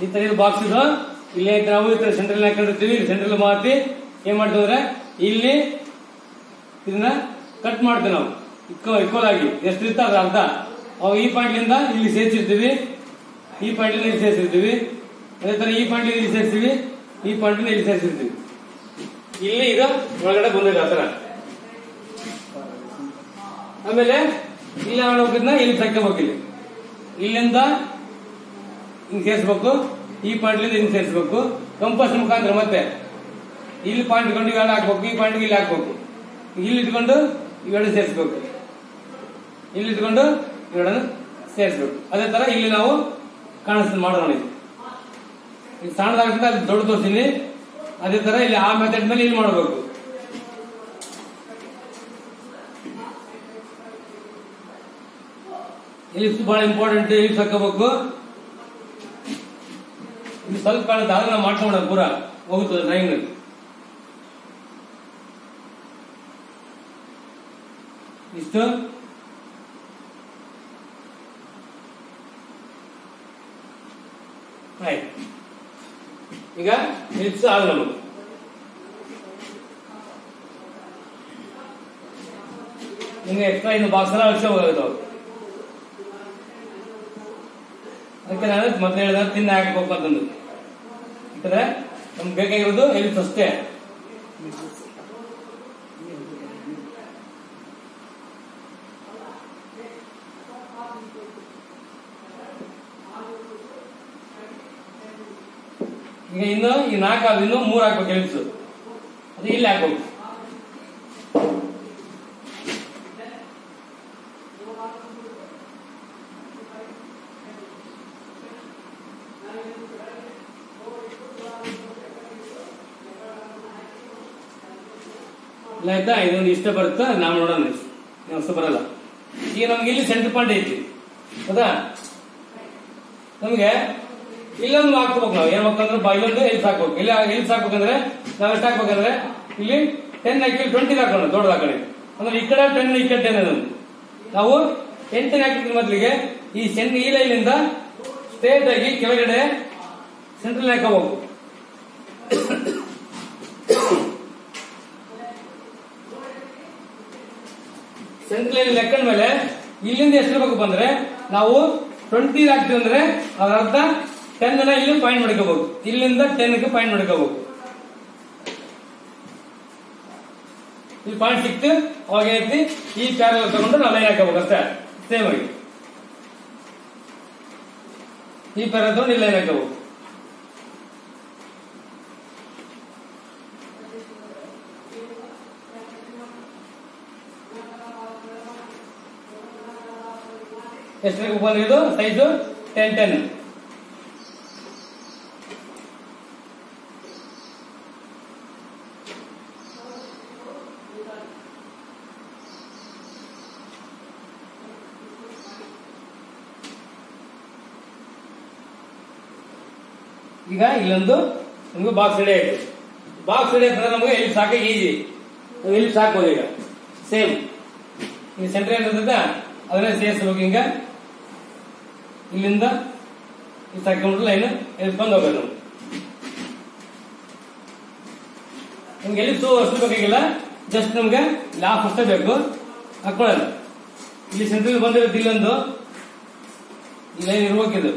ಈ ತರ ಬಾಕ್ಸ್ ಇದು. ಇಲ್ಲಿ ನಾವು ಈ ತರ ಸೆಂಟ್ರಲ್ ಹಾಕೊಂಡಿರ್ತೀವಿ. ಇಲ್ಲಿ ಸೆಂಟ್ರಲ್ ಮಾತಿ ಏನ್ ಮಾಡ್ತೀವಿ ಅಂದ್ರೆ ಇಲ್ಲಿ ಇದನ್ನ ಕಟ್ ಮಾಡ್ತೀವಿ ನಾವು ಇಕ್ವಲ್ ಆಗಿ. ಎಷ್ಟಿರ್ತ ಅದ್ರ ಅರ್ಧ. ಅವಾಗ ಈ ಪಾಯಿಂಟ್ ಇಂದ ಇಲ್ಲಿ ಸೇರಿಸಿರ್ತೀವಿ, ಈ ಪಾಯಿಂಟ್ ಇಲ್ಲಿ ಸೇರಿಸಿರ್ತೀವಿ, ಅದೇ ತರ ಈ ಪಾಯಿಂಟ್ ಇಲ್ಲಿ ಸೇರಿಸ್ತೀವಿ, ಈ ಪಾಯಿಂಟ್ ಇಲ್ಲಿ ಸೇರಿಸಿರ್ತೀವಿ. ಇಲ್ಲಿ ಇದು ಒಳಗಡೆ ಬಂದಿದೆ ಆತರ. ಆಮೇಲೆ ಇಲ್ಲಿ ಹೋಗಿದ್ನ ಇಲ್ಲಿ ತಕ್ಕಬೇಕು. ಇಲ್ಲಿ ಇಲ್ಲಿಂದ ಹಿಂಗ್ ಸೇರಿಸ್ಬೇಕು, ಈ ಪಾಯಿಂಟ್ ಹಿಂಗ್ ಸೇರಿಸ್ಬೇಕು. ಕಂಪಸ್ ಮುಖಾಂತರ ಮತ್ತೆ ಇಲ್ಲಿ ಪಾಯಿಂಟ್ ಇಟ್ಕೊಂಡು ಇವೆರಡು ಹಾಕ್ಬೇಕು, ಈ ಪಾಯಿಂಟ್ ಇಲ್ಲಿ ಹಾಕ್ಬೇಕು, ಇಲ್ಲಿ ಇಟ್ಕೊಂಡು ಇವೆರಡು ಸೇರಿಸ್ಬೇಕು, ಇಲ್ಲಿ ಇಟ್ಕೊಂಡು ಇವೆರಡನ್ನು ಸೇರಿಸ್ಬೇಕು. ಅದೇ ತರ ಇಲ್ಲಿ ನಾವು ಕಾಣಿಸ್ತಾ ಮಾಡೋಣ. ಈಗ ಸಣ್ಣದಾಗುತ್ತೆ ಅಲ್ಲಿ ದೊಡ್ಡ ತೋರಿಸ್ತೀನಿ. ಅದೇ ತರ ಇಲ್ಲಿ ಆ ಮೆಥಡ್ ಮೇಲೆ ಇಲ್ಲಿ ಮಾಡಬೇಕು. ಎಲಿಪ್ಸ್ ಬಹಳ ಇಂಪಾರ್ಟೆಂಟ್. ಎಲಿಪ್ಸ್ ಹಾಕೋಬೇಕು. ಇದು ಸ್ವಲ್ಪ ಕಾಣುತ್ತೆ, ಆದ್ರೆ ನಾವು ಮಾಡ್ಕೊಂಡ ಪೂರ ಹೋಗುತ್ತದೆ ಡ್ರಾಯಿಂಗ್. ಇಷ್ಟು ಆಯ್ತು. ಈಗ ಎಲಿಪ್ಸ್ ಆಗಲ್ಲ ನಮಗೆ. ನಿಮಗೆ ಎಕ್ಸ್ಟ್ರಾ ಇನ್ನು ಬಾಕ್ಸ್ ಎಲ್ಲ ಅಳಿಸಿ ಹೋಗೋದು. ಅದಕ್ಕೆ ನಾನು ಮತ್ತೆ ಹೇಳಿದ ತಿನ್ನ ಹಾಕಬೇಕು ಅಂತಂದು. ಯಾಕಂದ್ರೆ ನಮ್ಗೆ ಬೇಕಾಗಿರೋದು ಎಲಿಪ್ಸ್ ಅಷ್ಟೇ. ಈಗ ಇನ್ನು ಈ 4 ಆದ್ರೆ ಇನ್ನು 3 ಹಾಕ್ಬೇಕು ಎಲಿಪ್ಸ್. ಅದು ಇಲ್ಲಿ ಹಾಕ್ಬೇಕು. ಆಯ್ತಾ? ಇದೊಂದು ಇಷ್ಟ ಬರುತ್ತಾ ನಾವು ನೋಡೋಣ. ಅಷ್ಟು ಬರಲ್ಲ. ಈಗ ನಮ್ಗೆ ಇಲ್ಲಿ ಸೆಂಟರ್ ಪಾಯಿಂಟ್ ಐತಿ, ಹೌದಾ? ನಮ್ಗೆ ಇಲ್ಲೊಂದು ಹಾಕ್ಬೇಕು. ನಾವು ಏನ್ ಹಾಕಂದ್ರೆ ಇಲ್ಲೊಂದು ಎಲ್ಸ್ ಹಾಕ್ಬೇಕು. ಇಲ್ಲಿ ಎಲ್ಸ್ ಹಾಕ್ಬೇಕಂದ್ರೆ ನಾವ್ ಎಷ್ಟು ಹಾಕ್ಬೇಕಂದ್ರೆ ಇಲ್ಲಿ 10 ಹಾಕಿ 20 ಹಾಕೋಣ, ದೊಡ್ಡದ ಹಾಕೋಣ. ಅಂದ್ರೆ ಈ ಕಡೆ 10 ಈ ಕಡೆ 10 ಅನ್ನೋದು. ನಾವು 10 ಹಾಕಿದ್ರೆ ಮೊದಲಿಗೆ ಈ ಲೈನಿಂದ ಸ್ಟ್ರೇಟ್ ಆಗಿ ಕೆಳಗಡೆ ಸೆಂಟ್ರಲ್ ಹಾಕಬೇಕು. ಸೆಂಟ್ರಲ್ ಲೆಕ್ಕದ ಮೇಲೆ ಇಲ್ಲಿಂದ ಎಷ್ಟು ಇರಬೇಕು ಬಂದ್ರೆ ನಾವು 20 ಹಾಕ್ತೀವಿ ಅಂದ್ರೆ ಅದರ ಅರ್ಥ 10 ಇಲ್ಲಿ ಪಾಯಿಂಟ್ ಮಾಡ್ಕೋಬಹುದು. ಇಲ್ಲಿಂದ 10 ಪಾಯಿಂಟ್ ಮಾಡ್ಕೋಬಹುದು. ಇಲ್ಲಿ ಪಾಯಿಂಟ್ ಸಿಕ್ತು, ಅವಾಗ ಐತಿ ಈ ಪ್ಯಾರಲ್ ತಗೊಂಡು ನಾವು ಲೈನ್ ಹಾಕಬೇಕು ಅಷ್ಟೇ. ಸೇಮ್ ಆಗಿ ಈ ಪ್ಯಾರಲ್ ತಗೊಂಡು ಇಲ್ಲಿ ಲೈನ್ ಹಾಕಬೇಕು. ಎಷ್ಟು ಬಂದಿದ್ದು ಸೈಜು 10-10. ಈಗ ಇಲ್ಲೊಂದು ನಮ್ಗೆ ಬಾಕ್ಸ್ ರೆಡಿ ಆಯ್ತು. ಬಾಕ್ಸ್ ರೆಡಿ ಆಯ್ತಂದ್ರೆ ನಮಗೆ ಎಲಿಪ್ಸ್ ಹಾಕಕ್ಕೆ ಈಜಿ. ಎಲಿಪ್ಸ್ ಹಾಕ್ಬೋದು. ಈಗ ಸೇಮ್ ಈ ಸೆಂಟರ್ ಏನಿರ್ತದೆ ಅದನ್ನೇ ಸೇರಿಸ್ಬೇಕು. ಹಿಂಗ ಇಲ್ಲಿಂದ ಇಷ್ಟು ಹಾಕೊಂಡ್ರೆ ಲೈನ್ ಎಲ್ಸ್ಕೊಂಡು ಹೋಗೋದು. ನಮ್ಗೆ ಎಲಿಪ್ಸು ಅಷ್ಟು ಬೇಕಾಗಿಲ್ಲ, ಜಸ್ಟ್ ನಮ್ಗೆ ಲಾಫ್ ಅಷ್ಟೇ ಬೇಕು. ಹಾಕೊಳ್ಳೋದು ಇಲ್ಲಿ ಸೆಂಟ್ರಲ್ ಬಂದಿರುತ್ತೆ. ಇಲ್ಲೊಂದು ಈ ಲೈನ್ ಇರ್ಬೇಕಿದು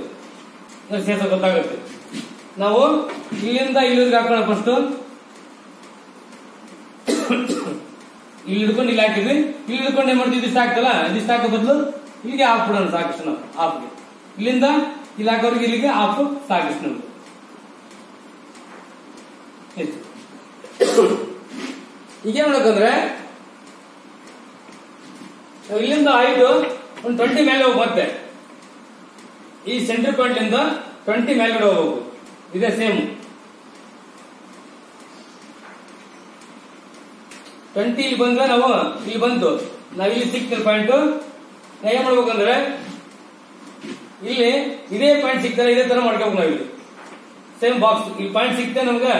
ಸೇರ್ಸ ಗೊತ್ತಾಗುತ್ತೆ. ನಾವು ಇಲ್ಲಿಂದ ಇಲ್ಲಿಗೆ ಹಾಕೋಣ ಫಸ್ಟ್. ಇಲ್ಲಿ ಹಿಡ್ಕೊಂಡು ಇಲ್ಲಿ ಹಾಕಿದ್ವಿ, ಇಲ್ಲಿ ಹಿಡ್ಕೊಂಡು ಏನ್ ಮಾಡ್ತೀವಿ, ಇದಿಷ್ಟು ಹಾಕ್ತಲ್ಲ, ಇದಿಷ್ಟು ಹಾಕೋ ಬದಲು ಇಲ್ಲಿಗೆ ಹಾಫ್ ಬಿಡೋಣ ಸಾಕಷ್ಟು ನಾವು ಹಾಫ್ಗೆ, ಇಲ್ಲಿಂದ ಇಲ್ಲಿ ಹಾಕೋರಿಗೆ ಇಲ್ಲಿಗೆ ಹಾಫ್ ಸಾಕಷ್ಟು ನಮ್ಗೆ. ಈಗ ಏನ್ ಮಾಡ್ಬೇಕಂದ್ರೆ ಇಲ್ಲಿಂದ ಹೈಟ್ ಒಂದು 20 ಮೇಲೆ ಹೋಗಿ, ಮತ್ತೆ ಈ ಸೆಂಟರ್ ಪಾಯಿಂಟ್ ಇಂದ 20 ಮೇಲ್ಗಡೆ ಹೋಗ್ಬೇಕು. ಇದೇ ಸೇಮ್ 20 ಇಲ್ಲಿ ಬಂದ್ರೆ ನಾವು ಇಲ್ಲಿ ಬಂತು, ನಾವ್ ಇಲ್ಲಿ ಸಿಕ್ತಿರೋ ಪಾಯಿಂಟ್ ಏನ್ ಮಾಡ್ಬೇಕಂದ್ರೆ ಇಲ್ಲಿ ಇದೇ ಪಾಯಿಂಟ್ ಸಿಗ್ತಾರೆ, ಇದೇ ತರ ಮಾಡ್ಕೋಬೇಕು ನಾವು. ಇಲ್ಲಿ ಸೇಮ್ ಬಾಕ್ಸ್ ಇಲ್ಲಿ ಪಾಯಿಂಟ್ ಸಿಗ್ತದೆ ನಮ್ಗೆ.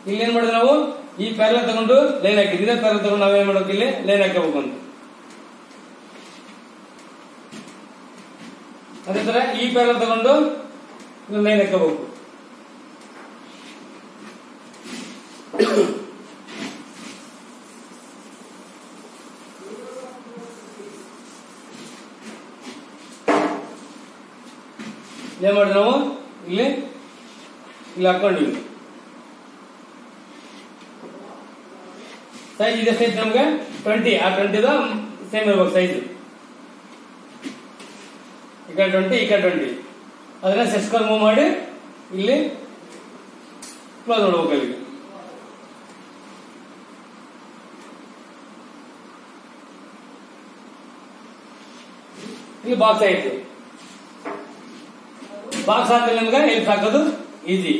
ಇಲ್ಲಿ ಏನ್ ಮಾಡಿದ್ರೆ ನಾವು ಈ ಪ್ಯಾರಲ್ ತಗೊಂಡು ಲೈನ್ ಹಾಕಿದ್ವಿ, ಇದೇ ಪ್ಯಾರಲ್ ತಗೊಂಡು ನಾವೇನ್ ಮಾಡ್ಬೇಕು, ಇಲ್ಲಿ ಲೈನ್ ಹಾಕಬೇಕು ಅಂತ. ಅದೇ ತರ ಈ ಪ್ಯಾರಲ್ ತಗೊಂಡು ಲೈನ್ ಹಾಕಬೇಕು. ಏನ್ ಮಾಡಿ ನಾವು ಇಲ್ಲಿ ಇಲ್ಲಿ ಹಾಕೊಂಡಿವಿ. ಸೈಜ್ ಇದೆ, ಸೈಜ್ ನಮ್ಗೆ 20, ಆ 20 ಸೇಮ್ ಇರ್ಬೇಕು ಸೈಜ್. ಈ ಕಡೆ 20, ಈ ಕಡೆ 20. ಅದನ್ನ ಸೆಸ್ಕರ್ ಮೂವ್ ಮಾಡಿ ಇಲ್ಲಿ ಕ್ಲೋಸ್ ಮಾಡ್ಬೇಕು. ಅಲ್ಲಿಗೆ ಇಲ್ಲಿ ಬಾಕ್ಸ್ ಆಯ್ತು. ಬಾಕ್ಸ್ ಹಾಕಿದ್ರೆ ನಮ್ಗೆ ಎಲ್ಲಿ ಹಾಕೋದು ಈಸಿ.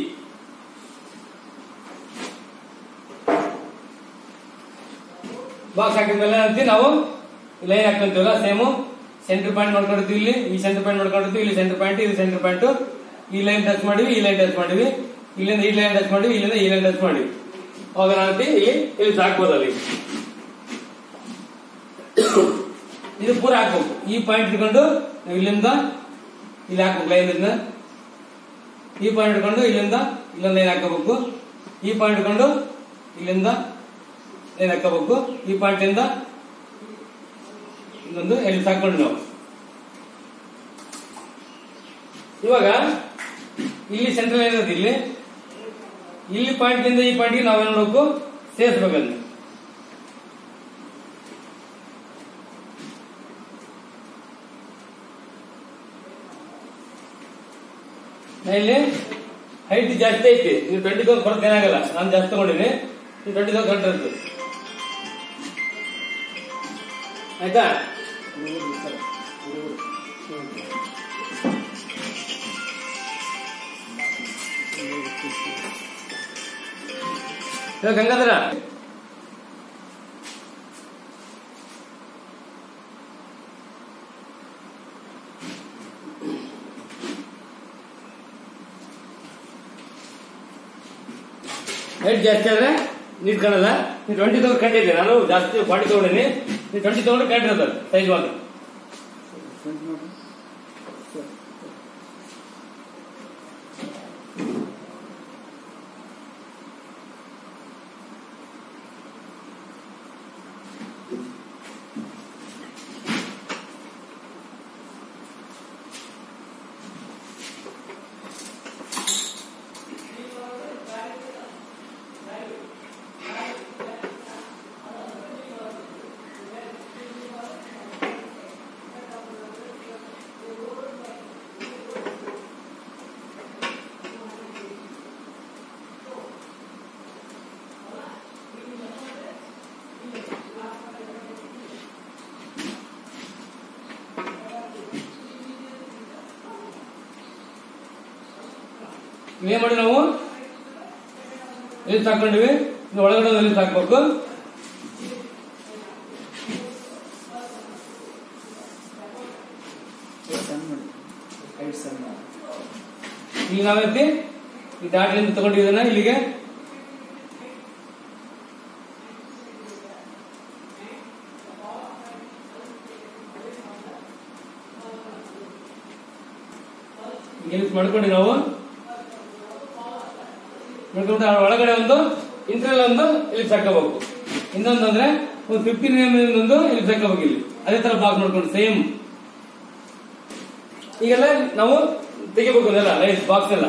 ಬಾಕ್ಸ್ ಹಾಕಿದ್ಮೇಲೆ ಅಂತೀವಿ ನಾವು ಲೈನ್ ಹಾಕೊಂತೀವಲ್ಲ, ಸೇಮು ಸೆಂಟರ್ ಪಾಯಿಂಟ್ ಮಾಡ್ಕೊಂಡಿರ್ತೀವಿ. ಇಲ್ಲಿ ಈ ಸೆಂಟರ್ ಪಾಯಿಂಟ್ ಮಾಡ್ಕೊಂಡಿರ್ತೀವಿ, ಇಲ್ಲಿ ಸೆಂಟರ್ ಪಾಯಿಂಟ್, ಇದು ಸೆಂಟರ್ ಪಾಯಿಂಟ್. ಈ ಲೈನ್ ಟಚ್ ಮಾಡಿವಿ, ಈ ಲೈನ್ ಟಚ್ ಮಾಡಿವಿ, ಇಲ್ಲಿಂದ ಈ ಲೈನ್ ಟಚ್ ಮಾಡಿವಿ, ಇಲ್ಲಿಂದ ಈ ಲೈನ್ ಟಚ್ ಮಾಡಿವಿ. ಅವಾಗ ನಾವಂತೀವಿ ಇಲ್ಲಿ ಹಾಕ್ಬೋದು. ಅಲ್ಲಿ ಇದು ಪೂರ ಹಾಕ್ಬೇಕು. ಈ ಪಾಯಿಂಟ್ ಇಟ್ಕೊಂಡು ನಾವು ಇಲ್ಲಿಂದ ಇಲ್ಲಿ ಹಾಕ್ಬೇಕು ಲೈನ್. ಇದನ್ನ ಈ ಪಾಯಿಂಟ್ ಇಟ್ಕೊಂಡು ಇಲ್ಲಿಂದ ಇಲ್ಲೊಂದು ಲೈನ್ ಹಾಕಬೇಕು. ಈ ಪಾಯಿಂಟ್ ಇಟ್ಕೊಂಡು ಇಲ್ಲಿಂದ ಲೈನ್ ಹಾಕಬೇಕು. ಈ ಪಾಯಿಂಟ್ ಇಂದ ಇನ್ನೊಂದು ಎಲ್ಲಿ ಹಾಕೊಂಡು ನಾವು ಇವಾಗ ಇಲ್ಲಿ ಸೆಂಟ್ರಲ್ ಏನಿದೆ, ಇಲ್ಲಿ ಪಾಯಿಂಟ್ ಇಂದ ಈ ಪಾಯಿಂಟ್ಗೆ ನಾವೇನ್ ಮಾಡಬೇಕು, ಸೇರಿಸಬೇಕಂದ್ರೆ ಇಲ್ಲಿ ಹೈಟ್ ಜಾಸ್ತಿ ಐತಿ. ನೀವು 20 ಕೊರತೆ ಏನಾಗಲ್ಲ, ನಾನು ಜಾಸ್ತಿ ತಗೊಂಡಿನಿ. ನೀವು 20 ಕರೆಕ್ಟ್ ಇರ್ತದೆ, ಆಯ್ತಾ. ಗಂಗಾಧರ ಹೈಟ್ ಜಾಸ್ತಿ ಆದ್ರೆ ನೀಟ್ ಕಾಣಲ್ಲ. ನೀವು 20 ತಗೊಂಡು ಕಂಡಿದ್ದೆ, ನಾನು ಜಾಸ್ತಿ 40 ತಗೊಂಡಿನಿ. ನೀವು 20 ತಗೊಂಡು ಕಂಡಿರೋದು ಸೈಜ್ ಮಾತ್ರ. ಏನ್ ಮಾಡಿ ನಾವು ಎಲ್ಲಿ ಹಾಕೊಂಡಿವಿ, ಒಳಗಡೆ ಎಲ್ಲಿ ಹಾಕ್ಬೇಕು. ಈಗ ನಾವೈತಿ ಈ ಡಾಟ್ಲಿಂದ ತಗೊಂಡಿದ್ದನ್ನ ಇಲ್ಲಿಗೆ ಮಾಡ್ಕೊಂಡು ನಾವು ಒಳಗಡೆ ಒಂದು ಇಂಟರ್ನಲ್ ಒಂದು ಇಲ್ಲಿ ಹಾಕಬೇಕು. ಇನ್ನೊಂದು ಅಂದ್ರೆ ಒಂದು 15 mm ಒಂದು ಇಲ್ಲಿ ಹಾಕಬೇಕು. ಇಲ್ಲಿ ಅದೇ ತರ ಬ್ಲಾಕ್ ಮಾಡ್ಕೊಂಡು ಸೇಮ್ ಈಗೆಲ್ಲ ನಾವು ತೆಗಿಬೇಕು ಅದೆಲ್ಲ ರೈಸ್ ಬಾಕ್ಸ್ ಎಲ್ಲ.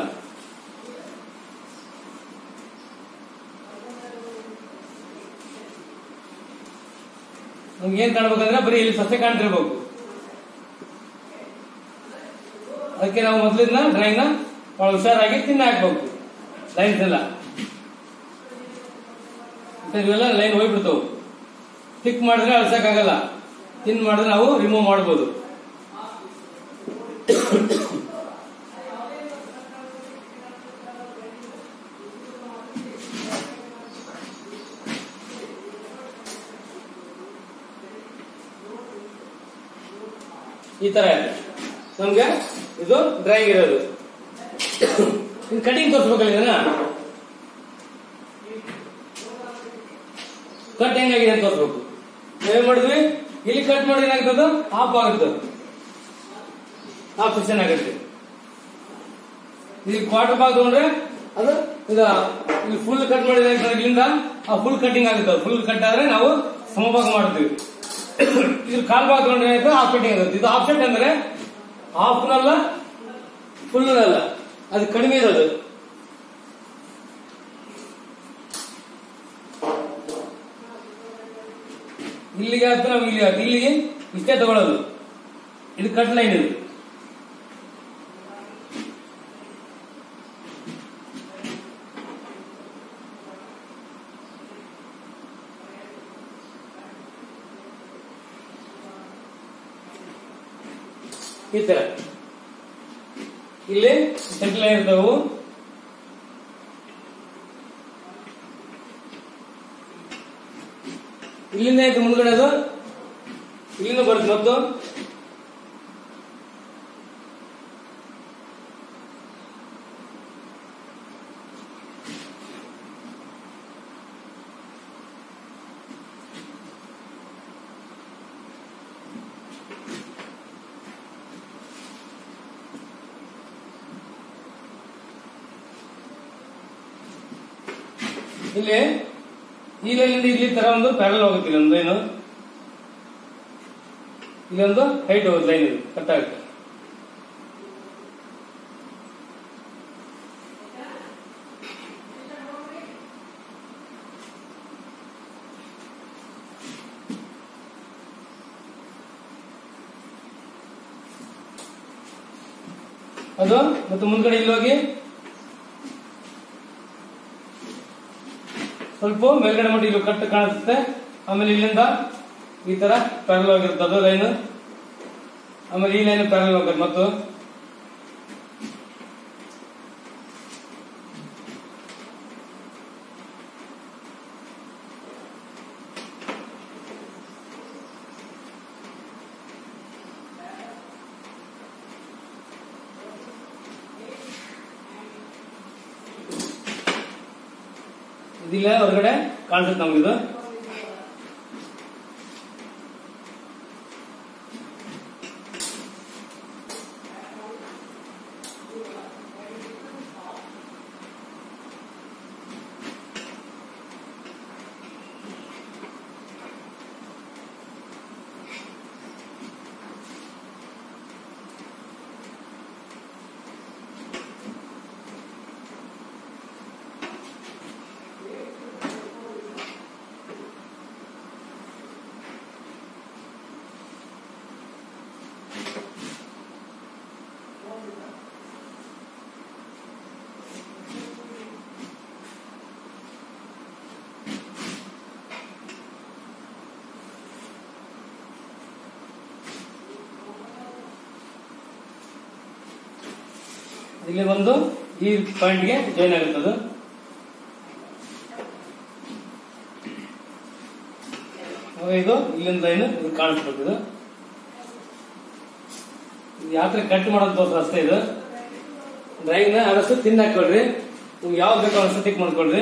ನಮ್ಗೆ ಏನ್ ಕಾಣ್ಬೇಕಂದ್ರೆ ಬರೀ ಇಲ್ಲಿ ಸಸ್ಯ ಕಾಣ್ತಿರ್ಬೇಕು. ಅದಕ್ಕೆ ನಾವು ಮೊದಲಿನ ಡ್ರಾಯಿಂಗ್ ನ ಬಹಳ ಹುಷಾರಾಗಿ ತಿನ್ನ ಹಾಕ್ಬೇಕು. ಲೈನ್ಸ್ ಎಲ್ಲ ಇವೆಲ್ಲ ಲೈನ್ ಹೋಗ್ಬಿಡ್ತಾವ. ಟಿಕ್ ಮಾಡಿದ್ರೆ ಅಳ್ಸಕ್ಕಾಗಲ್ಲ, ತಿನ್ ಮಾಡಿದ್ರೆ ನಾವು ರಿಮೂವ್ ಮಾಡಬಹುದು. ಈ ತರ ಇದೆ ನಮ್ಗೆ ಇದು ಡ್ರಾಯಿಂಗ್ ಇರೋದು. ಇನ್ನು ಕಟಿಂಗ್ ತೋರಿಸ್ಬೇಕಲ್ಲ, ಇದನ್ನ ಕಟ್ ಹೆಂಗಾಗಿದೆ ಅಂತ ತೋರಿಸ್ಬೇಕು. ನಾವೇನ್ ಮಾಡಿದ್ವಿ, ಇಲ್ಲಿ ಕಟ್ ಮಾಡಿ ಏನಾಗ್ತದ, ಆಫ್ ಆಗುತ್ತೆ, ಆಫ್ ಸೆಕ್ಷನ್ ಆಗುತ್ತೆ. ಇಲ್ಲಿ ಕ್ವಾರ್ಟರ್ ಭಾಗ ತಗೊಂಡ್ರೆ ಅದು ಇಲ್ಲಿ ಫುಲ್ ಕಟ್ ಮಾಡಿದ್ರೆ ಇಲ್ಲಿಂದ ಆ ಫುಲ್ ಕಟಿಂಗ್ ಆಗುತ್ತೆ. ಫುಲ್ ಕಟ್ ಆದ್ರೆ ನಾವು ಸಮಭಾಗ ಮಾಡ್ತೀವಿ. ಇದ್ರ ಕಾಲ್ ಭಾಗ ತಗೊಂಡ್ರೆ ಏನಾಯ್ತು, ಹಾಫ್ ಕಟಿಂಗ್ ಆಗುತ್ತೆ. ಇದು ಆಫ್ಸೆಟ್ ಅಂದ್ರೆ ಹಾಫ್ನಲ್ಲ ಫುಲ್ನಲ್ಲ, ಅದು ಕಡಿಮೆ ಇರೋದು. ಇಲ್ಲಿಗೆ ಆಯ್ತು, ನಾವು ಇಲ್ಲಿ ಆಯ್ತು, ಇಲ್ಲಿಗೆ ಇಷ್ಟೇ ತಗೊಳ್ಳೋದು. ಇದು ಕಟ್ ಲೈನ್ ಇದು. ಈ ತರ ಇಲ್ಲಿ ಸೆಂಟ್ರಲ್ ಲೈನ್ ಇರ್ತಾವು. ಇಲ್ಲಿಂದ ಆಯ್ತು ಮುಂದ್ಗಡೆ ಅದು ಇಲ್ಲಿಂದ ಬರುತ್ತೆ. ಮತ್ತು ಇಲ್ಲಿ ಈ ಲೈನ್ ಇಲ್ಲಿ ತರ ಒಂದು ಪ್ಯಾರಲ್ ಹೋಗುತ್ತೆ. ಇಲ್ಲೊಂದು ಏನು ಇಲ್ಲೊಂದು ಹೈಟ್ ಹೋಗುತ್ತೆ, ಲೈನ್ ಇದು ಕಟ್ ಆಗುತ್ತೆ. ಅದು ಮತ್ತೆ ಮುಂದ್ಗಡೆ ಇಲ್ಲಿ ಹೋಗಿ ಸ್ವಲ್ಪ ಮೇಲ್ಗಡೆ ಮಾಡಿ ಇಲ್ಲಿ ಕಟ್ ಕಾಣಿಸುತ್ತೆ. ಆಮೇಲೆ ಇಲ್ಲಿಂದ ಈ ತರ ಪ್ಯಾರಲ್ ಹೋಗಿರುತ್ತೆ ಅದು ಲೈನ್. ಆಮೇಲೆ ಈ ಲೈನ್ ಪ್ಯಾರಲ್ ಹೋಗುತ್ತೆ. ಮತ್ತು ಇದಿಲ್ಲ ಹೊರಗಡೆ ಕಾಣಿಸುತ್ತೆ ನಮಗಿದು. ಇಲ್ಲಿ ಒಂದು ಈ ಪಾಯಿಂಟ್ ಗೆ ಜಾಯಿನ್ ಆಗುತ್ತದೆ. ಇದು ಇಲ್ಲಿಂದ ಲೈನ್ ಇದು ಕಾಣಿಸ್ಬೇಕು. ಇದು ಯಾತ್ರೆ ಕಟ್ ಮಾಡೋದು ತೋರ್ಸ ಅಷ್ಟೇ. ಇದು ಡ್ರಾಯಿಂಗ್ ನ ಆದಷ್ಟು ತಿಂದ ಹಾಕೊಳ್ರಿ. ನಿಮ್ಗೆ ಯಾವ್ದು ಬೇಕೋ ಅಷ್ಟು ಟಿಕ್ ಮಾಡ್ಕೊಳ್ರಿ.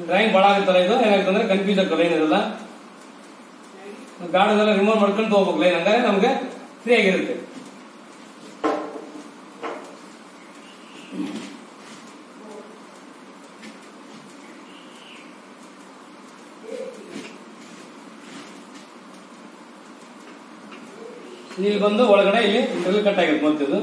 ಡ್ರಾಯಿಂಗ್ ಭಾಳ ಆಗುತ್ತಲ್ಲ, ಇದು ಏನಾಗ್ತಂದ್ರೆ ಕನ್ಫ್ಯೂಸ್ ಆಗ್ತದೆ. ಲೈನ್ ಇರಲ್ಲ, ಗಾರ್ಡನ್ನೆಲ್ಲ ರಿಮೂವ್ ಮಾಡ್ಕೊಂಡು ಹೋಗ್ಬೇಕು ಲೈನ್, ಹಂಗಾರೆ ನಮ್ಗೆ ಫ್ರೀ ಆಗಿರುತ್ತೆ. ಇಲ್ಲಿ ಬಂದು ಒಳಗಡೆ ಇಲ್ಲಿ ಡ್ರಿಲ್ ಕಟ್ ಆಗಿರುತ್ತೆ. ಮತ್ತೆ ಇದು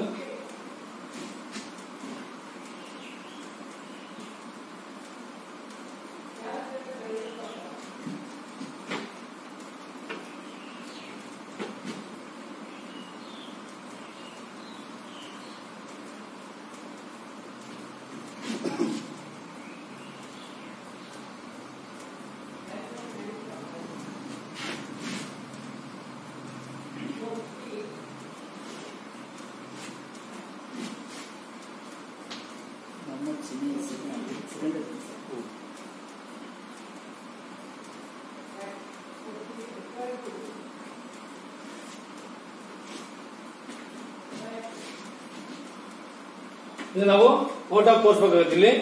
ಇದು ನಾವು ಫೋಟೋ ತೋರಿಸಬೇಕಾಗುತ್ತೆ ಇಲ್ಲಿ.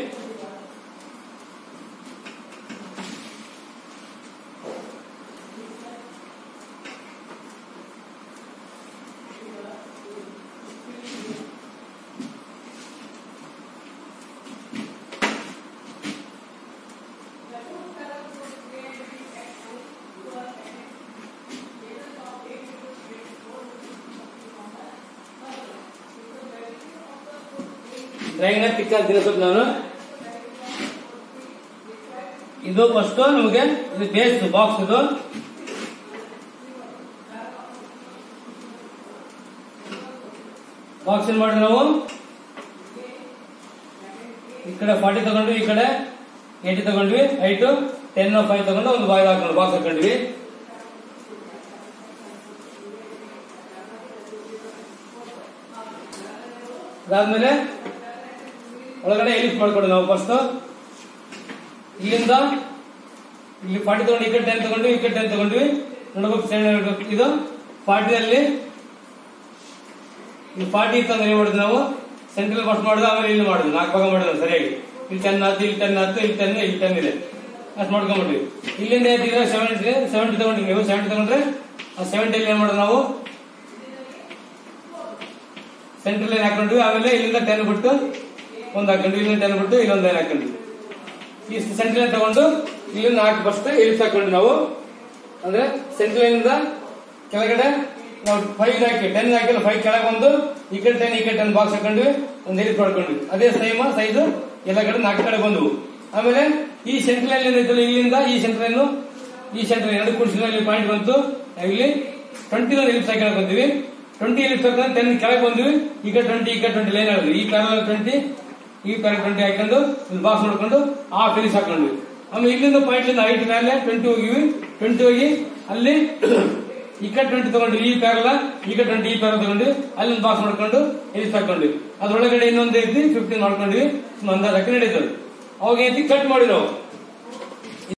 ಡ್ರಾಯಿಂಗ್ ಪಿಕ್ ಆಗ್ತೀನಿ ಸ್ವಲ್ಪ ನಾನು. ಇದು ಫಸ್ಟ್ ನಮಗೆ ಇದು ಬೇಸ್ ಬಾಕ್ಸ್. ಇದು ಬಾಕ್ಸ್ ಏನ್ ಮಾಡಿದ್ವಿ ನಾವು, ಈ ಕಡೆ 40 ತಗೊಂಡ್ವಿ, ಈ ಕಡೆ 80 ತಗೊಂಡ್ವಿ, ಹೈಟ್ 10 5 ತಗೊಂಡು ಒಂದು ಬಾಯ್ ಹಾಕೊಂಡು ಬಾಕ್ಸ್ ಹಾಕೊಂಡ್ವಿ. ಅದಾದ್ಮೇಲೆ ಒಳಗಡೆ ಎಲಿಪ್ ಮಾಡ್ಕೊಂಡು ನಾವು ಫಸ್ಟ್ ಇಲ್ಲಿಂದ ಇಲ್ಲಿ 40 ತಗೊಂಡು ಈ ಕಡೆ 10 ತಗೊಂಡ್ವಿ, ಈ ಕಡೆ 10 ತಗೊಂಡ್ವಿ. ನೋಡ್ಬೇಕು ಇದು 40 ಅಲ್ಲಿ ಇಲ್ಲಿ 40 ಇತ್ತು ಅಂದ್ರೆ ಏನ್ ಮಾಡಿದ್ವಿ ನಾವು ಸೆಂಟ್ರಲ್ ಫಸ್ಟ್ ಮಾಡಿದ್ವಿ, ಆಮೇಲೆ ಇಲ್ಲಿ ಮಾಡಿದ್ವಿ 4 ಭಾಗ ಮಾಡಿದ್ವಿ ಸರಿಯಾಗಿ. ಇಲ್ಲಿ 10 ಆಯ್ತು, ಇಲ್ಲಿ 10 ಆಯ್ತು, ಇಲ್ಲಿ 10 ಇಲ್ಲಿ 10 ಇದೆ ಅಷ್ಟು ಮಾಡ್ಕೊಂಡ್ಬಿಟ್ವಿ. ಇಲ್ಲಿಂದ ಏನಿದೆ 70 ತಗೊಂಡ್ವಿ. ನೀವು 70 ತಗೊಂಡ್ರೆ ಆ 70 ಏನ್ ಮಾಡೋದು ನಾವು ಸೆಂಟ್ರಲ್ ಲೈನ್ ಹಾಕೊಂಡ್ವಿ. ಆಮೇಲೆ ಇಲ್ಲಿಂದ 10 ಬಿಟ್ಟು ಒಂದು ಹಾಕೊಂಡ್ವಿ, ಇಲ್ಲಿಂದ 10 ಬಿಟ್ಟು ಇಲ್ಲೊಂದು ಲೈನ್ ಹಾಕೊಂಡ್ವಿ. ಈ ಸೆಂಟ್ರಲ್ ಲೈನ್ ತಗೊಂಡು ಇಲ್ಲಿಂದ 4 ಫಸ್ಟ್ ಇಳಿಸ್ ಹಾಕೊಂಡ್ವಿ ನಾವು. ಅಂದ್ರೆ ಸೆಂಟ್ರಲ್ ಲೈನ್ ಇಂದ ಕೆಳಗಡೆ ನಾವು 5 ಹಾಕಿ 10 ಹಾಕಿಲ್ಲ 5 ಕೆಳಗೆ ಬಂದು ಈ ಕಡೆ 10 ಈ ಕಡೆ 10 ಬಾಕ್ಸ್ ಹಾಕೊಂಡ್ವಿ, ಒಂದು ಇಳಿಸ್ ಮಾಡ್ಕೊಂಡ್ವಿ. ಅದೇ ಸೇಮ್ ಸೈಜ್ ಎಲ್ಲ ಕಡೆ 4 ಕಡೆ ಬಂದವು. ಆಮೇಲೆ ಈ ಸೆಂಟ್ರಲ್ ಲೈನ್ ಏನಿತ್ತು ಇಲ್ಲಿಂದ ಈ ಸೆಂಟ್ರಲ್ ಲೈನ್ ಎರಡು ಕೂಡಿಸಿದ ಇಲ್ಲಿ ಪಾಯಿಂಟ್ ಬಂತು. ಇಲ್ಲಿ 20 ಇಳಿಸ್ ಹಾಕಿ ಬಂದ್ವಿ. 20 ಇಳಿಸ್ ಹಾಕಿದ್ರೆ 10 ಕೆಳಗೆ ಬಂದ್ವಿ. ಈ ಕಡೆ 20 ಈ ಕಡೆ 20 ಲೈನ್ ಆಗಿದ್ವಿ. ಈ ಪ್ಯಾರಲ್ 20 ಈ ಪ್ಯಾರಲ್ 20 ಹಾಕೊಂಡು ಇಲ್ಲಿ ಬಾಕ್ಸ್ ನೋಡ್ಕೊಂಡು ಆ ಫಿನಿಶ್ ಹಾಕೊಂಡ್ವಿ. ಆಮೇಲೆ ಇಲ್ಲಿಂದ ಪಾಯಿಂಟ್ ಇಂದ ಹೈಟ್ ಮೇಲೆ 20 ಹೋಗಿವಿ. 20 ಹೋಗಿ ಅಲ್ಲಿ ಈ ಕಡೆ 20 ತಗೊಂಡ್ವಿ, ಈ ಪ್ಯಾರಲ್ ಈ ಕಡೆ 20 ಈ ಪ್ಯಾರಲ್ ತಗೊಂಡ್ವಿ, ಅಲ್ಲಿ ಒಂದು ಬಾಕ್ಸ್ ಮಾಡ್ಕೊಂಡು ಇಳಿಸ್ ಹಾಕೊಂಡ್ವಿ. ಅದ್ರೊಳಗಡೆ ಇನ್ನೊಂದು ಐತಿ 15 ಮಾಡ್ಕೊಂಡ್ವಿ. ಅಂದಾಜಕ್ಕೆ ನಡೀತದೆ. ಅವಾಗ ಐತಿ ಕಟ್ ಮಾಡಿ ನಾವು